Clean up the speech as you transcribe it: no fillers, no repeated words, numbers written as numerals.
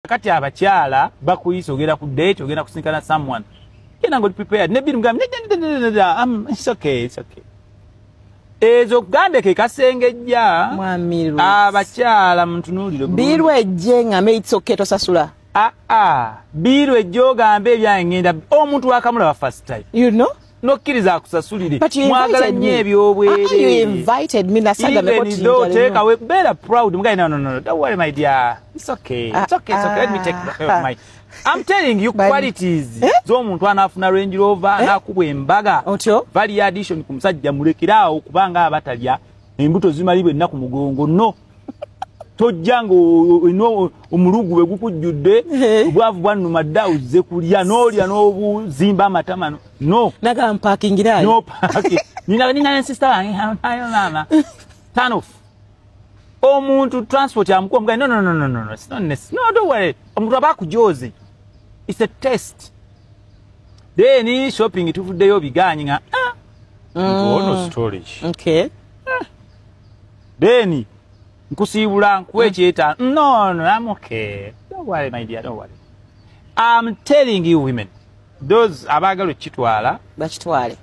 Kati abakyala bakuyisa ogenda ku date ogenda kusinkana someone. Kena ngo prepared. Ne biru ngam it's okay, it's okay. Ezo gambe ke kasengejja. Mwamiru. Abakyala mtunuliro. Biru ejje ngame it's okay tosasula. Biru ejjo gambe ebyangenda omuntu wakamula first time. You know? No kiriza akusasulire. Mwagala nnyo ebyobwere. You invited me nasaga me even though take away better proud. No. Don't worry my dear. It's okay. It's okay. Let me take care of my I'm telling you qualities. Zomuntu anafuna Range Rover nakubwe embaga. Value addition ku musajja mulekerawo kubanga abatalya embuto zimalibwe ennaku mugongo no. Tojjango ino omulugu we gukujjudde obwavu bwanuma dawuze kulya n'olya n'obuzimba amatama no. Naga parking irayo. No parking. Nina sister nana. Turn off. Omuntu transport ya mkuu mga no. It's not necessary. No, don't worry. Omuntu abakujoze. It's a test. Then shopping itufuddeyo biganyinga. No storage. Okay. Then nkusibula nkuwekyeta. No, I'm okay. Don't worry my dear, don't worry. I'm telling you women. Those abagalo kitwala. Bakitwale.